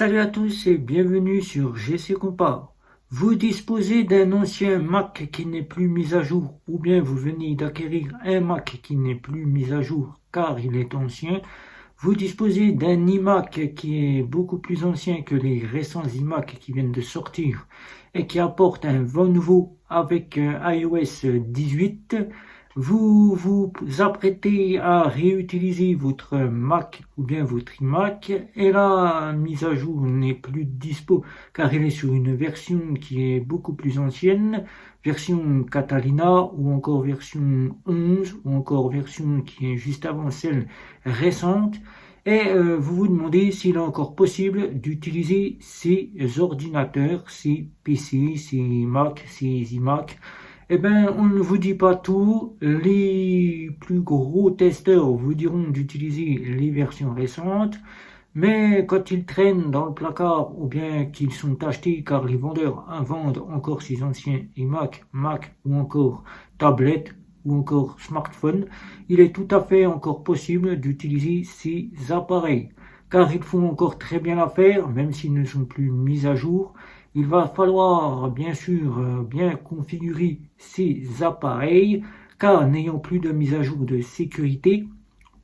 Salut à tous et bienvenue sur GC Compare. Vous disposez d'un ancien Mac qui n'est plus mis à jour ou bien vous venez d'acquérir un Mac qui n'est plus mis à jour car il est ancien. Vous disposez d'un iMac qui est beaucoup plus ancien que les récents iMac qui viennent de sortir et qui apporte un vent nouveau avec iOS 18. Vous vous apprêtez à réutiliser votre Mac ou bien votre iMac et la mise à jour n'est plus dispo car elle est sur une version qui est beaucoup plus ancienne, version Catalina ou encore version 11 ou encore version qui est juste avant celle récente. Et vous vous demandez s'il est encore possible d'utiliser ces ordinateurs, ces PC, ces Mac, ces iMac. Eh bien, on ne vous dit pas tout. Les plus gros testeurs vous diront d'utiliser les versions récentes. Mais quand ils traînent dans le placard ou bien qu'ils sont achetés car les vendeurs vendent encore ces anciens iMac, Mac ou encore tablettes ou encore smartphones, il est tout à fait encore possible d'utiliser ces appareils. Car ils font encore très bien l'affaire, même s'ils ne sont plus mis à jour. Il va falloir bien sûr bien configurer ces appareils, car n'ayant plus de mise à jour de sécurité,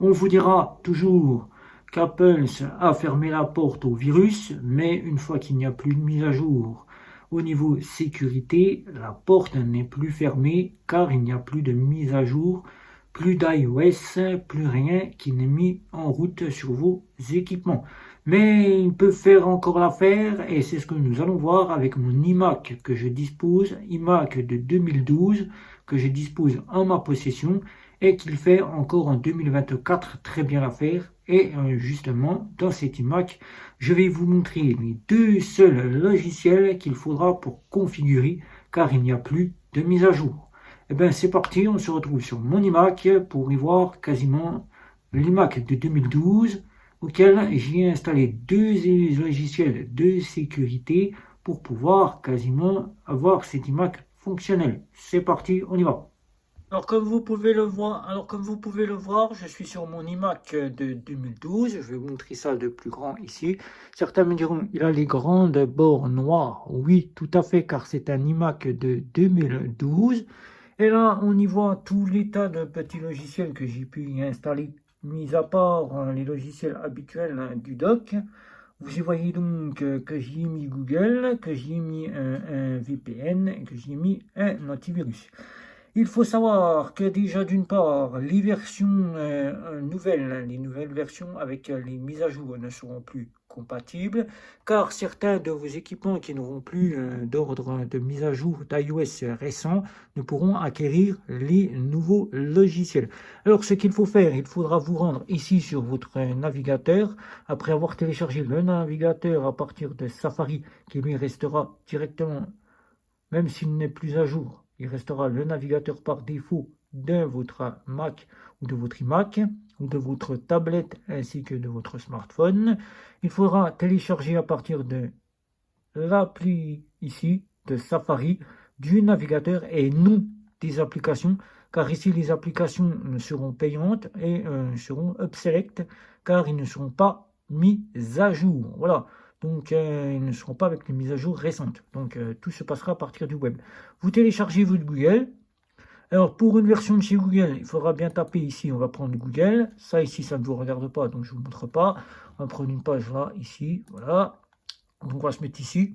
on vous dira toujours qu'Apple a fermé la porte au virus, mais une fois qu'il n'y a plus de mise à jour au niveau sécurité, la porte n'est plus fermée car il n'y a plus de mise à jour, plus d'iOS, plus rien qui n'est mis en route sur vos équipements. Mais ils peuvent faire encore l'affaire et c'est ce que nous allons voir avec mon iMac que je dispose, iMac de 2012 que je dispose en ma possession et qu'il fait encore en 2024 très bien l'affaire. Et justement, dans cet iMac, je vais vous montrer les deux seuls logiciels qu'il faudra pour configurer, car il n'y a plus de mise à jour. Et bien c'est parti, on se retrouve sur mon iMac pour y voir quasiment l'iMac de 2012, auquel j'ai installé deux logiciels de sécurité pour pouvoir quasiment avoir cet iMac fonctionnel. C'est parti, on y va. Alors comme vous pouvez le voir, je suis sur mon iMac de 2012. Je vais vous montrer ça de plus grand ici. Certains me diront, il a les grandes bords noirs. Oui, tout à fait, car c'est un iMac de 2012. Et là, on y voit tout l'état de petits logiciels que j'ai pu y installer, mis à part les logiciels habituels du dock. Vous y voyez donc que j'y ai mis Google, que j'y ai mis un VPN et que j'y ai mis un antivirus. Il faut savoir que déjà d'une part, les versions nouvelles, les nouvelles versions avec les mises à jour ne seront plus compatibles, car certains de vos équipements qui n'auront plus d'ordre de mise à jour d'iOS récent ne pourront acquérir les nouveaux logiciels. Alors ce qu'il faut faire, il faudra vous rendre ici sur votre navigateur, après avoir téléchargé le navigateur à partir de Safari, qui lui restera directement, même s'il n'est plus à jour. Il restera le navigateur par défaut de votre Mac ou de votre iMac ou de votre tablette ainsi que de votre smartphone. Il faudra télécharger à partir de l'appli ici de Safari du navigateur et non des applications, car ici les applications seront payantes et seront upselect car ils ne seront pas mis à jour. Voilà. Donc, ils ne seront pas avec les mises à jour récentes. Donc, tout se passera à partir du web. Vous téléchargez votre Google. Alors, pour une version de chez Google, il faudra bien taper ici. On va prendre Google. Ça, ici, ça ne vous regarde pas, donc je ne vous montre pas. On va prendre une page là, ici. Voilà. Donc, on va se mettre ici.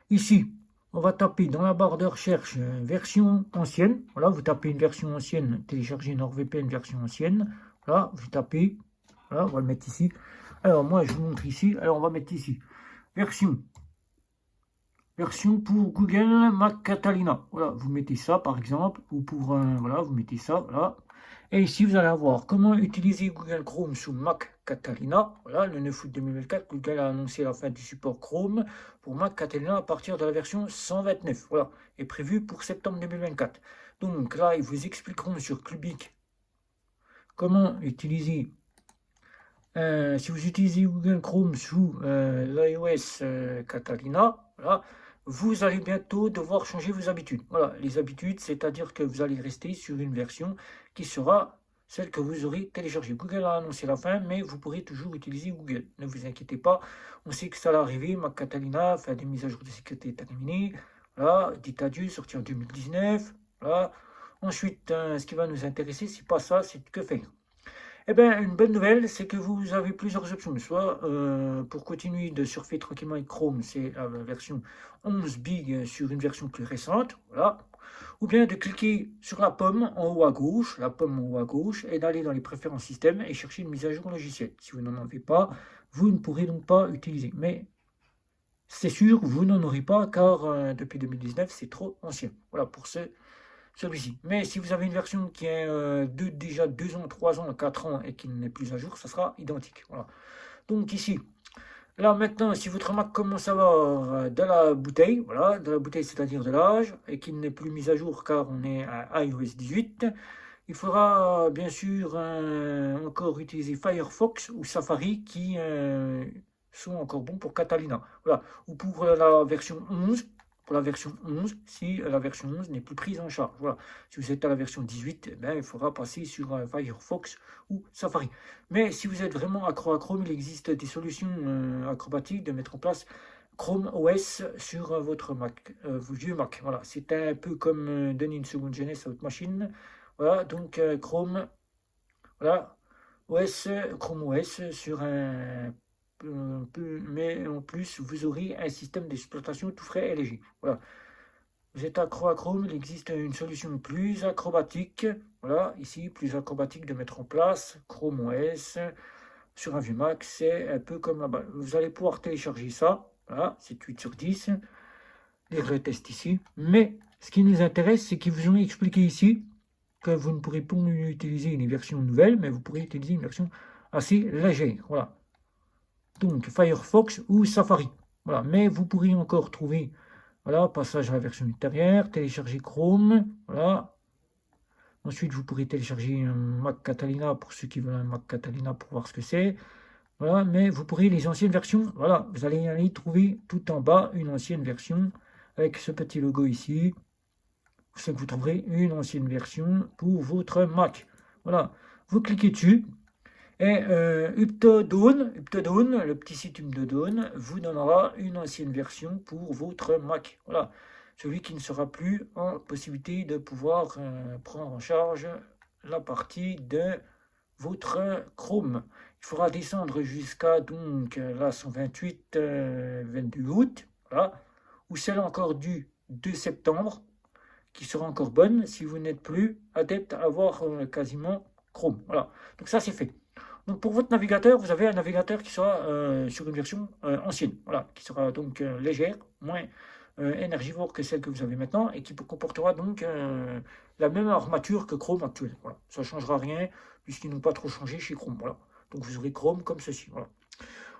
Ici, on va taper dans la barre de recherche version ancienne. Voilà, vous tapez une version ancienne, téléchargez NordVPN version ancienne. Voilà, vous tapez. Voilà, on va le mettre ici. Alors, moi, je vous montre ici. Alors, on va mettre ici. Version pour Google Mac Catalina. Voilà, vous mettez ça par exemple, ou pour voilà, vous mettez ça, voilà. Et ici, vous allez avoir comment utiliser Google Chrome sous Mac Catalina. Voilà, le 9 août 2024, Google a annoncé la fin du support Chrome pour Mac Catalina à partir de la version 129. Voilà, est prévu pour septembre 2024. Donc là, ils vous expliqueront sur Clubic comment utiliser. Si vous utilisez Google Chrome sous l'iOS Catalina, voilà, vous allez bientôt devoir changer vos habitudes. Voilà, les habitudes, c'est-à-dire que vous allez rester sur une version qui sera celle que vous aurez téléchargée. Google a annoncé la fin, mais vous pourrez toujours utiliser Google. Ne vous inquiétez pas, on sait que ça va arriver. Mac Catalina, faire des mises à jour de sécurité terminées. Voilà, dites adieu, sorti en 2019. Voilà. Ensuite, ce qui va nous intéresser, c'est pas ça, c'est que faire. Eh bien, une bonne nouvelle, c'est que vous avez plusieurs options. Soit pour continuer de surfer tranquillement avec Chrome, c'est la version 11 big sur une version plus récente. Voilà. Ou bien de cliquer sur la pomme en haut à gauche, et d'aller dans les préférences système et chercher une mise à jour logicielle. Si vous n'en avez pas, vous ne pourrez donc pas utiliser. Mais c'est sûr, vous n'en aurez pas car depuis 2019, c'est trop ancien. Voilà pour celui-ci. Mais si vous avez une version qui est déjà 2 ans, 3 ans, 4 ans et qui n'est plus à jour, ça sera identique. Voilà. Donc ici, là maintenant, si votre Mac commence à avoir de la bouteille, voilà, de la bouteille c'est-à-dire de l'âge, et qu'il n'est plus mis à jour car on est à iOS 18, il faudra bien sûr encore utiliser Firefox ou Safari qui sont encore bons pour Catalina. Voilà. Ou pour la version 11, si la version 11 n'est plus prise en charge. Voilà. Si vous êtes à la version 18, eh bien, il faudra passer sur Firefox ou Safari. Mais si vous êtes vraiment accro à Chrome, il existe des solutions acrobatiques de mettre en place Chrome OS sur votre Mac, vos vieux Mac. Voilà. C'est un peu comme donner une seconde jeunesse à votre machine. Voilà, donc Chrome, voilà, Chrome OS sur un peu, mais en plus vous aurez un système d'exploitation tout frais et léger. Voilà. Vous êtes accro à Chrome, il existe une solution plus acrobatique, voilà, ici plus acrobatique de mettre en place Chrome OS sur un vieux Mac, c'est un peu comme là-bas. Vous allez pouvoir télécharger ça, voilà, c'est 8 sur 10, lire le test ici, mais ce qui nous intéresse, c'est qu'ils vous ont expliqué ici que vous ne pourrez pas utiliser une version nouvelle, mais vous pourrez utiliser une version assez légère. Voilà. Donc Firefox ou Safari. Voilà. Mais vous pourrez encore trouver, voilà, passage à la version ultérieure, télécharger Chrome. Voilà. Ensuite, vous pourrez télécharger un Mac Catalina pour ceux qui veulent un Mac Catalina pour voir ce que c'est. Voilà. Mais vous pourrez les anciennes versions. Voilà. Vous allez aller trouver tout en bas une ancienne version avec ce petit logo ici. C'est que vous trouverez une ancienne version pour votre Mac. Voilà, vous cliquez dessus et Uptodown, le petit site Uptodown, vous donnera une ancienne version pour votre Mac. Voilà, celui qui ne sera plus en possibilité de pouvoir prendre en charge la partie de votre Chrome. Il faudra descendre jusqu'à donc la 128 22 août, voilà, ou celle encore du 2 septembre qui sera encore bonne si vous n'êtes plus adepte à avoir quasiment Chrome. Voilà, donc ça c'est fait. Donc pour votre navigateur, vous avez un navigateur qui sera sur une version ancienne, voilà, qui sera donc légère, moins énergivore que celle que vous avez maintenant et qui comportera donc la même armature que Chrome actuel. Voilà, ça ne changera rien puisqu'ils n'ont pas trop changé chez Chrome. Voilà, donc vous aurez Chrome comme ceci. Voilà.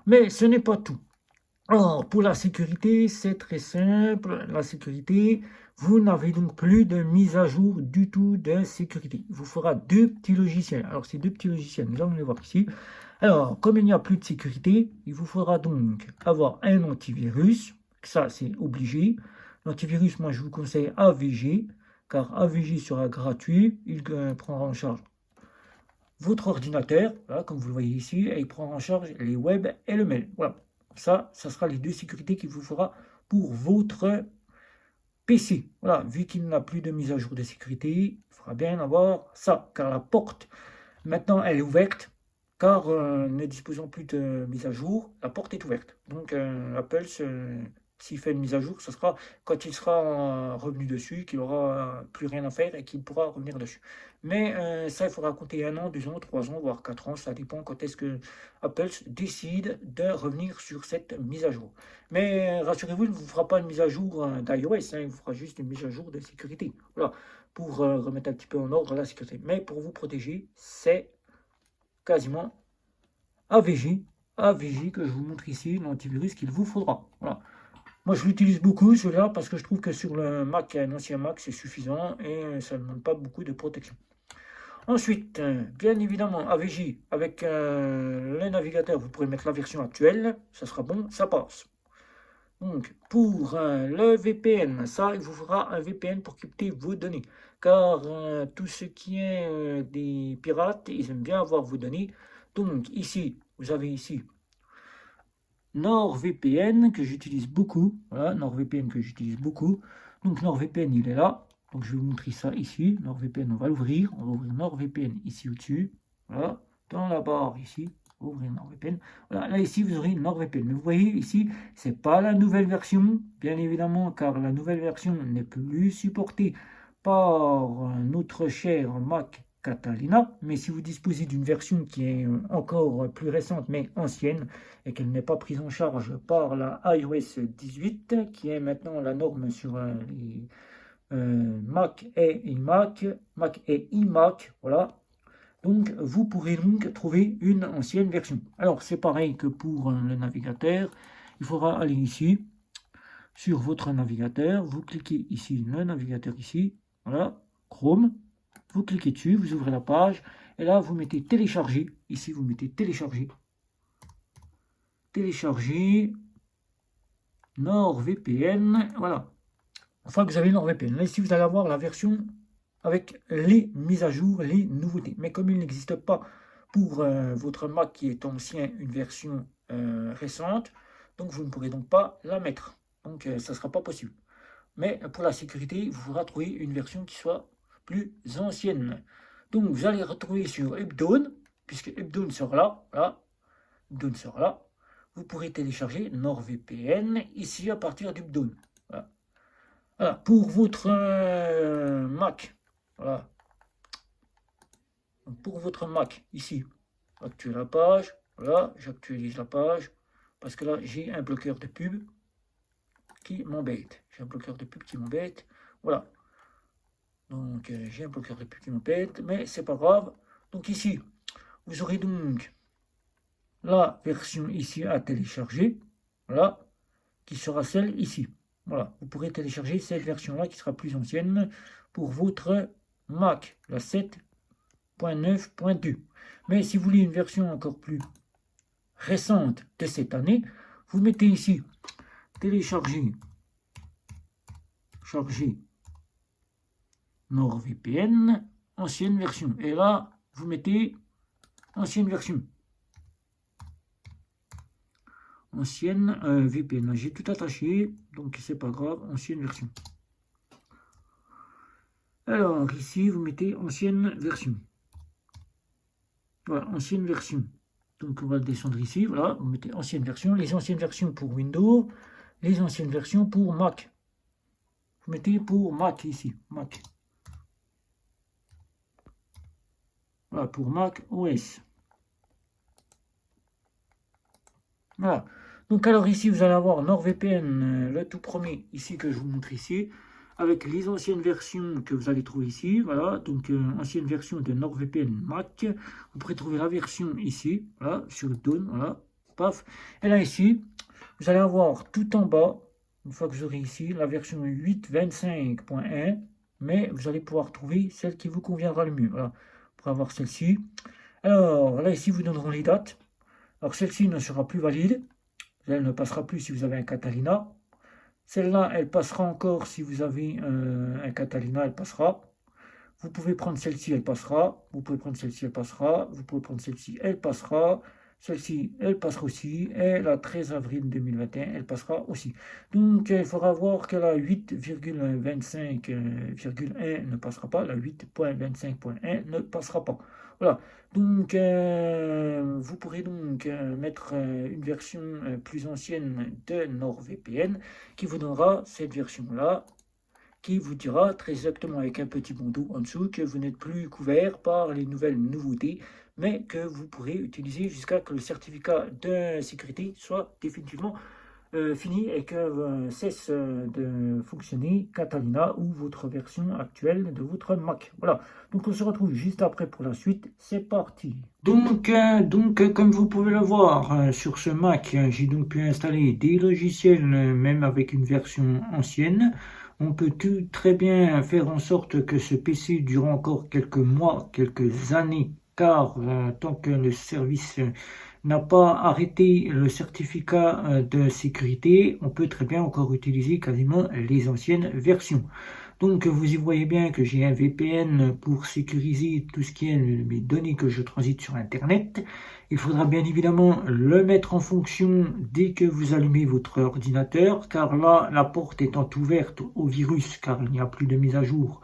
Mais ce n'est pas tout. Alors, pour la sécurité, c'est très simple. La sécurité, vous n'avez donc plus de mise à jour du tout de sécurité. Il vous fera deux petits logiciels. Alors, ces deux petits logiciels, nous allons les voir ici. Alors, comme il n'y a plus de sécurité, il vous faudra donc avoir un antivirus. Ça, c'est obligé. L'antivirus, moi, je vous conseille AVG, car AVG sera gratuit. Il prendra en charge votre ordinateur, voilà, comme vous le voyez ici, et il prendra en charge les web et le mail. Voilà. Ça sera les deux sécurités qu'il vous fera pour votre PC. Voilà, vu qu'il n'a plus de mise à jour de sécurité, il faudra bien avoir ça, car la porte, maintenant, elle est ouverte, car ne disposant plus de mise à jour, la porte est ouverte. Donc, Apple, s'il fait une mise à jour, ce sera quand il sera revenu dessus, qu'il n'aura plus rien à faire et qu'il pourra revenir dessus. Mais ça, il faudra compter 1 an, 2 ans, 3 ans, voire 4 ans. Ça dépend quand est-ce que Apple décide de revenir sur cette mise à jour. Mais rassurez-vous, il ne vous fera pas une mise à jour d'iOS, il vous fera juste une mise à jour de sécurité. Voilà, pour remettre un petit peu en ordre la sécurité. Mais pour vous protéger, c'est quasiment AVG que je vous montre ici, l'antivirus qu'il vous faudra. Voilà. Moi, je l'utilise beaucoup, celui-là, parce que je trouve que sur le Mac, un ancien Mac, c'est suffisant et ça ne demande pas beaucoup de protection. Ensuite, bien évidemment, AVG, avec le navigateur, vous pourrez mettre la version actuelle, ça sera bon, ça passe. Donc, pour le VPN, ça, il vous fera un VPN pour capter vos données. car tout ce qui est des pirates, ils aiment bien avoir vos données. Donc ici, vous avez ici NordVPN que j'utilise beaucoup. Voilà, NordVPN que j'utilise beaucoup. Donc NordVPN, il est là. Donc je vais vous montrer ça ici. NordVPN, on va l'ouvrir. On va ouvrir NordVPN ici au-dessus. Voilà, dans la barre ici. Ouvrir NordVPN. Voilà, là ici vous aurez NordVPN. Mais vous voyez ici, c'est pas la nouvelle version, bien évidemment, car la nouvelle version n'est plus supportée par notre cher Mac Catalina. Mais si vous disposez d'une version qui est encore plus récente mais ancienne et qu'elle n'est pas prise en charge par la iOS 18, qui est maintenant la norme sur les Mac et iMac, voilà. Donc, vous pourrez donc trouver une ancienne version. Alors, c'est pareil que pour le navigateur. Il faudra aller ici, sur votre navigateur. Vous cliquez ici, le navigateur ici. Voilà, Chrome. Vous cliquez dessus, vous ouvrez la page. Et là, vous mettez télécharger. Ici, vous mettez télécharger. Télécharger NordVPN. Voilà. Une fois que vous avez NordVPN, là, ici, vous allez avoir la version avec les mises à jour, les nouveautés. Mais comme il n'existe pas pour votre Mac qui est ancien une version récente, donc vous ne pourrez donc pas la mettre. Donc ça ne sera pas possible. Mais pour la sécurité, il vous faudra trouver une version qui soit plus ancienne. Donc vous allez retrouver sur Updawn, puisque Updawn sera là, voilà, Updawn sera là. Vous pourrez télécharger NordVPN ici à partir d'Updawn. Voilà. Voilà. Pour votre Mac, voilà. Donc pour votre Mac, ici, actualiser la page. Voilà, j'actualise la page. Parce que là, j'ai un bloqueur de pub qui m'embête. J'ai un bloqueur de pub qui m'embête. Voilà. Donc, j'ai un bloqueur de pub qui m'embête. Mais c'est pas grave. Donc ici, vous aurez donc la version ici à télécharger. Voilà. Qui sera celle ici. Voilà. Vous pourrez télécharger cette version-là qui sera plus ancienne pour votre Mac, la 7.9.2. Mais si vous voulez une version encore plus récente de cette année, vous mettez ici télécharger, charger NordVPN, ancienne version. Et là, vous mettez ancienne version. Ancienne VPN. J'ai tout attaché, donc c'est pas grave, ancienne version. Alors, ici, vous mettez ancienne version. Voilà, ancienne version. Donc, on va le descendre ici. Voilà, vous mettez ancienne version. Les anciennes versions pour Windows. Les anciennes versions pour Mac. Vous mettez pour Mac ici. Mac. Voilà, pour Mac OS. Voilà. Donc, alors ici, vous allez avoir NordVPN, le tout premier, ici, que je vous montre ici. Avec les anciennes versions que vous allez trouver ici, voilà, donc ancienne version de NordVPN Mac, vous pourrez trouver la version ici, voilà, sur le Dawn, voilà, paf, et là ici, vous allez avoir tout en bas, une fois que vous aurez ici, la version 8.25.1, mais vous allez pouvoir trouver celle qui vous conviendra le mieux, voilà, pour avoir celle-ci. Alors, là ici, vous donneront les dates, alors celle-ci ne sera plus valide, elle ne passera plus si vous avez un Catalina. Celle-là, elle passera encore si vous avez un Catalina, elle passera. Vous pouvez prendre celle-ci, elle passera. Vous pouvez prendre celle-ci, elle passera. Vous pouvez prendre celle-ci, elle passera. Celle-ci, elle passera aussi. Et la 13 avril 2021, elle passera aussi. Donc, il faudra voir que la 8,25,1 ne passera pas. La 8.25.1 ne passera pas. Voilà. Donc, vous pourrez donc mettre une version plus ancienne de NordVPN qui vous donnera cette version-là, qui vous dira très exactement avec un petit bandeau en dessous que vous n'êtes plus couvert par les nouvelles nouveautés, mais que vous pourrez utiliser jusqu'à que le certificat de sécurité soit définitivement fini et que cesse de fonctionner Catalina ou votre version actuelle de votre Mac. Voilà, donc on se retrouve juste après pour la suite. C'est parti. Donc, comme vous pouvez le voir sur ce Mac, j'ai donc pu installer des logiciels même avec une version ancienne. On peut tout très bien faire en sorte que ce PC dure encore quelques mois, quelques années, car tant que le service n'a pas arrêté le certificat de sécurité, on peut très bien encore utiliser quasiment les anciennes versions. Donc vous y voyez bien que j'ai un VPN pour sécuriser tout ce qui est mes données que je transite sur Internet. Il faudra bien évidemment le mettre en fonction dès que vous allumez votre ordinateur, car là, la porte étant ouverte au virus, car il n'y a plus de mise à jour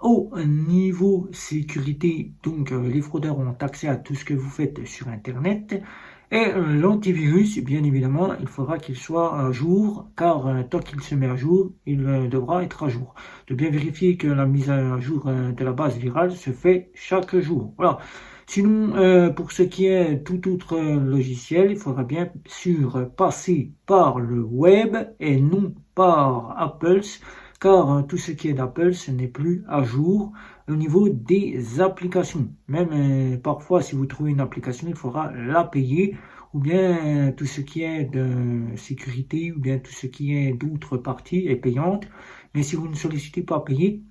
au niveau sécurité, donc les fraudeurs ont accès à tout ce que vous faites sur Internet. Et l'antivirus, bien évidemment, il faudra qu'il soit à jour, car tant qu'il se met à jour, il devra être à jour. De bien vérifier que la mise à jour de la base virale se fait chaque jour. Voilà. Sinon, pour ce qui est tout autre logiciel, il faudra bien sûr passer par le web et non par Apple's, car tout ce qui est d'Apple, ce n'est plus à jour au niveau des applications. Même parfois, si vous trouvez une application, il faudra la payer, ou bien tout ce qui est de sécurité, ou bien tout ce qui est d'autres parties est payante. Mais si vous ne sollicitez pas payer,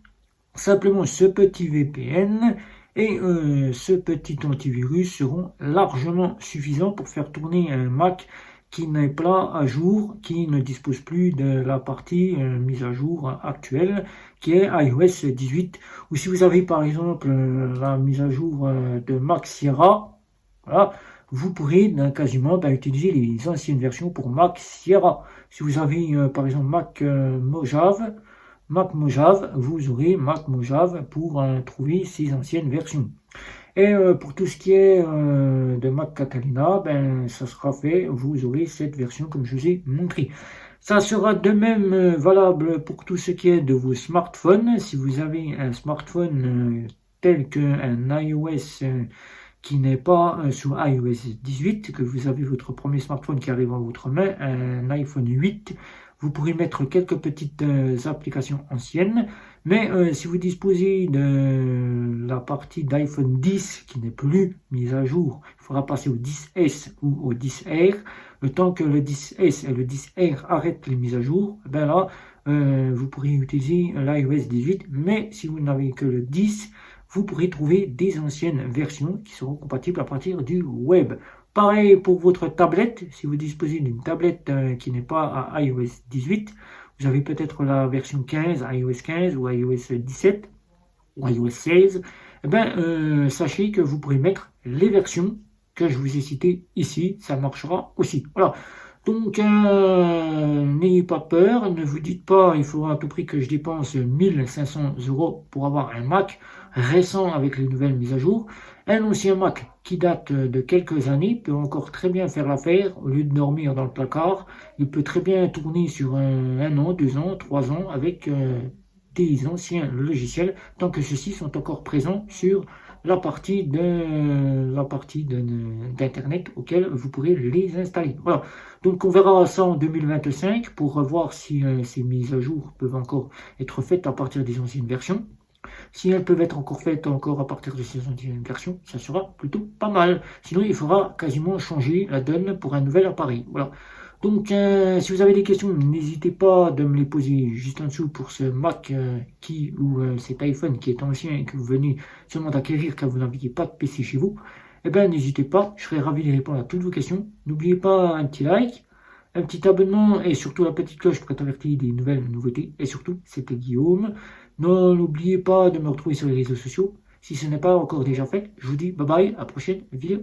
simplement ce petit VPN et ce petit antivirus seront largement suffisants pour faire tourner un Mac qui n'est pas à jour, qui ne dispose plus de la partie mise à jour actuelle, qui est iOS 18. Ou si vous avez par exemple la mise à jour de Mac Sierra, voilà, vous pourrez quasiment utiliser les anciennes versions pour Mac Sierra. Si vous avez par exemple Mac Mojave, vous aurez Mac Mojave pour trouver ces anciennes versions. Et pour tout ce qui est de Mac Catalina, ça sera fait, vous aurez cette version comme je vous ai montré. Ça sera de même valable pour tout ce qui est de vos smartphones. Si vous avez un smartphone tel qu'un iOS qui n'est pas sous iOS 18, que vous avez votre premier smartphone qui arrive en votre main, un iPhone 8, vous pourrez mettre quelques petites applications anciennes, mais si vous disposez de la partie d'iPhone 10 qui n'est plus mise à jour, il faudra passer au 10S ou au 10R. Le temps que le 10S et le 10R arrêtent les mises à jour, là, vous pourrez utiliser l'iOS 18, mais si vous n'avez que le 10, vous pourrez trouver des anciennes versions qui seront compatibles à partir du web. Pareil pour votre tablette, si vous disposez d'une tablette qui n'est pas à iOS 18, vous avez peut-être la version 15, iOS 15 ou iOS 17 ou iOS 16, sachez que vous pourrez mettre les versions que je vous ai citées ici, ça marchera aussi. Voilà. Donc, n'ayez pas peur, ne vous dites pas, il faudra à tout prix que je dépense 1500 € pour avoir un Mac récent avec les nouvelles mises à jour. Un ancien Mac qui date de quelques années peut encore très bien faire l'affaire. Au lieu de dormir dans le placard, il peut très bien tourner sur un an, 2 ans, 3 ans avec des anciens logiciels, tant que ceux-ci sont encore présents sur la partie d'internet auquel vous pourrez les installer. Voilà. Donc on verra ça en 2025 pour voir si ces mises à jour peuvent encore être faites à partir des anciennes versions. Si elles peuvent être encore faites encore à partir de ces anciennes versions, ça sera plutôt pas mal. Sinon il faudra quasiment changer la donne pour un nouvel appareil. Voilà. Donc, si vous avez des questions, n'hésitez pas de me les poser juste en dessous pour ce Mac ou cet iPhone qui est ancien et que vous venez seulement d'acquérir car vous n'aviez pas de PC chez vous. N'hésitez pas, je serai ravi de répondre à toutes vos questions. N'oubliez pas un petit like, un petit abonnement et surtout la petite cloche pour être averti des nouvelles nouveautés. Et surtout, c'était Guillaume. N'oubliez pas de me retrouver sur les réseaux sociaux. Si ce n'est pas encore déjà fait, je vous dis bye bye, à la prochaine vidéo.